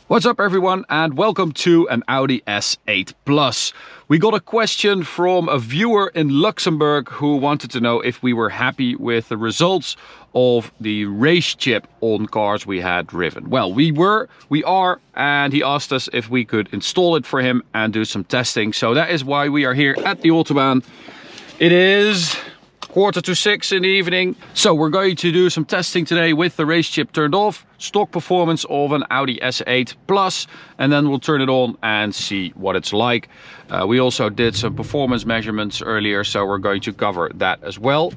What's up everyone, and welcome to an Audi S8 Plus. We got a question from a viewer in Luxembourg who wanted to know if we were happy with the results of the RaceChip on cars we had driven. Well, we are, and he asked us if we could install it for him and do some testing. So that is why we are here at the Autobahn. It is 5:45 in the evening. So we're going to do some testing today with the RaceChip turned off, stock performance of an Audi S8 Plus, and then we'll turn it on and see what it's like. We also did some performance measurements earlier, so we're going to cover that as well.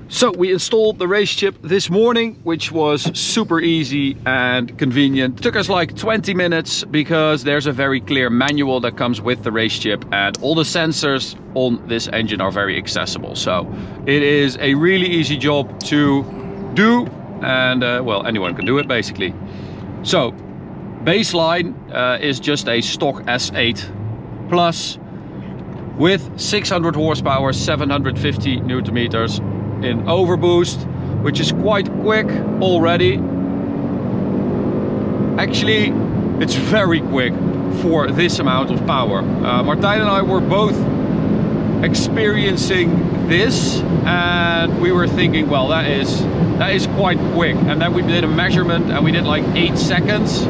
So we installed the RaceChip this morning, which was super easy and convenient. It took us like 20 minutes because there's a very clear manual that comes with the RaceChip, and all the sensors on this engine are very accessible. So it is a really easy job to do, and well, anyone can do it basically. So baseline is just a stock S8 Plus with 600 horsepower, 750 newton meters in overboost, which is quite quick already. Actually, it's very quick for this amount of power. Martijn and I were both experiencing this, and we were thinking, well, that is quite quick. And then we did a measurement and we did like 8 seconds,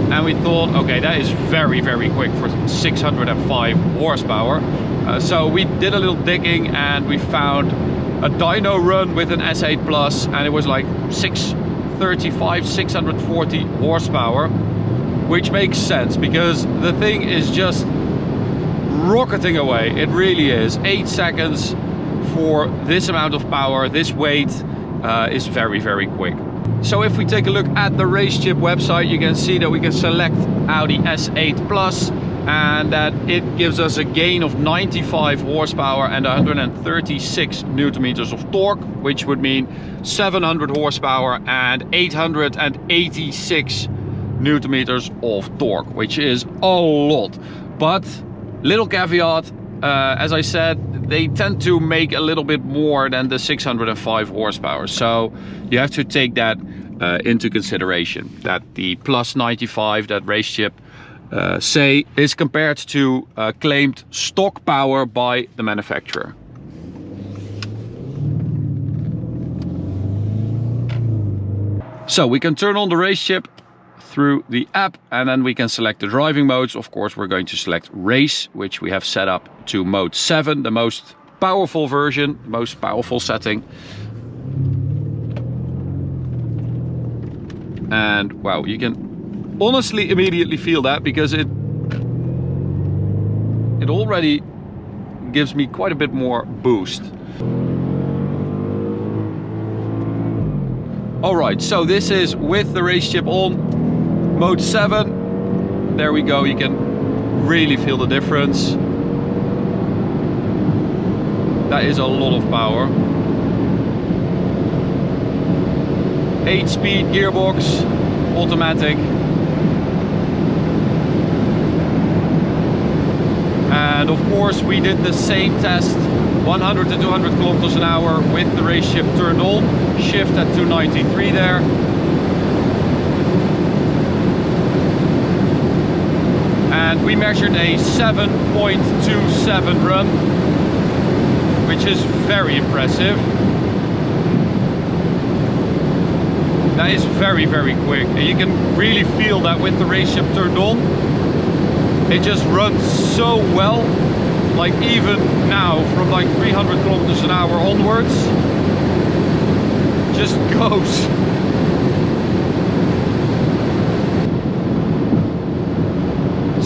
and we thought, okay, that is very quick for 605 horsepower. So we did a little digging and we found a dyno run with an S8 Plus, and it was like 635, 640 horsepower, which makes sense because the thing is just rocketing away. It really is. 8 seconds for this amount of power, this weight, is very quick. So if we take a look at the RaceChip website, you can see that we can select Audi S8 Plus, and that it gives us a gain of 95 horsepower and 136 newton meters of torque, which would mean 700 horsepower and 886 newton meters of torque, which is a lot. But little caveat, as I said, they tend to make a little bit more than the 605 horsepower. So you have to take that into consideration, that the plus 95 that RaceChip say is compared to claimed stock power by the manufacturer. So we can turn on the RaceChip through the app, and then we can select the driving modes. Of course, we're going to select race, which we have set up to mode 7, the most powerful version, most powerful setting. And wow, you can honestly immediately feel that, because it already gives me quite a bit more boost. All right, so this is with the RaceChip on mode 7. There we go, you can really feel the difference. That is a lot of power. 8-speed gearbox, automatic. And of course we did the same test, 100 to 200 kilometers an hour with the RaceChip turned on, shift at 293 there. And we measured a 7.27 run, which is very impressive. That is very quick, and you can really feel that with the RaceChip turned on. It just runs so well, like even now from like 300 kilometers an hour onwards, just goes.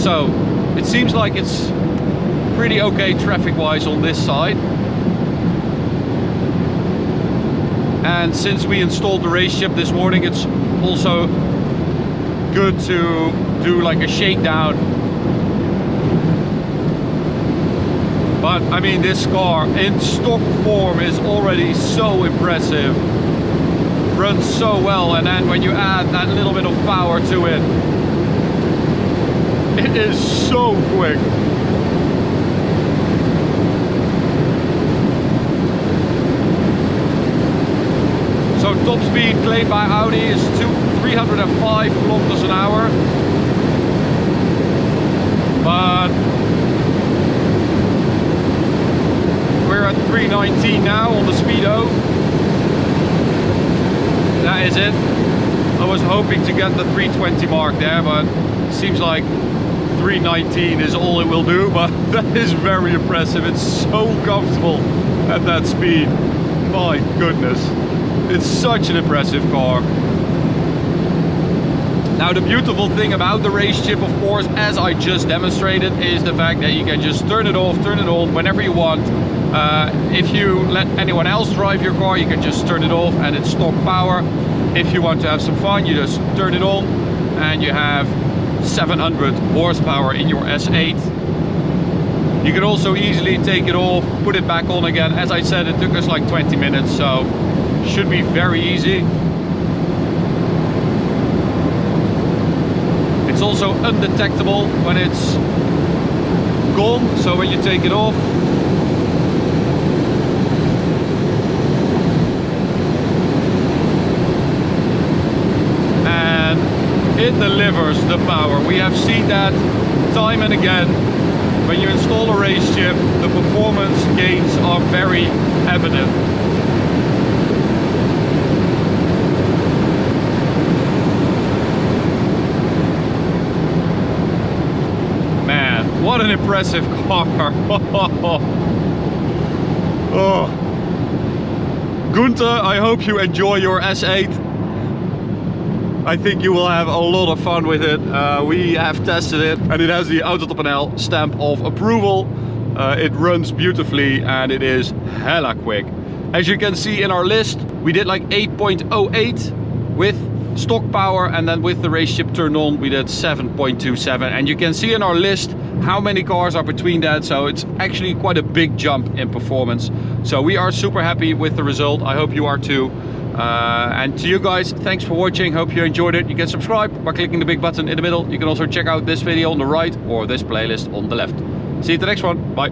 So it seems like it's pretty okay traffic wise on this side. And since we installed the RaceChip this morning, it's also good to do like a shakedown. But I mean, this car in stock form is already so impressive. Runs so well, and then when you add that little bit of power to it, it is so quick. So top speed claimed by Audi is 305 kilometers an hour. 319 now on the speedo. That is it. I was hoping to get the 320 mark there, but it seems like 319 is all it will do, but that is very impressive. It's so comfortable at that speed. My goodness. It's such an impressive car. Now the beautiful thing about the RaceChip, of course, as I just demonstrated, is the fact that you can just turn it off, turn it on whenever you want. If you let anyone else drive your car, you can just turn it off and it's stock power. If you want to have some fun, you just turn it on and you have 700 horsepower in your S8. You can also easily take it off, put it back on again. As I said, it took us like 20 minutes, so should be very easy. It's also undetectable when it's gone, so when you take it off, and it delivers the power. We have seen that time and again. When you install a RaceChip, the performance gains are very evident. What an impressive car. Oh. Gunther, I hope you enjoy your S8. I think you will have a lot of fun with it. We have tested it and it has the Autotop.nl stamp of approval. It runs beautifully and it is hella quick. As you can see in our list, we did like 8.08 with stock power, and then with the RaceChip turned on we did 7.27, and you can see in our list how many cars are between that, so it's actually quite a big jump in performance. So we are super happy with the result. I hope you are too. And to you guys, thanks for watching. Hope you enjoyed it. You can subscribe by clicking the big button in the middle. You can also check out this video on the right or this playlist on the left. See you at the next one. Bye.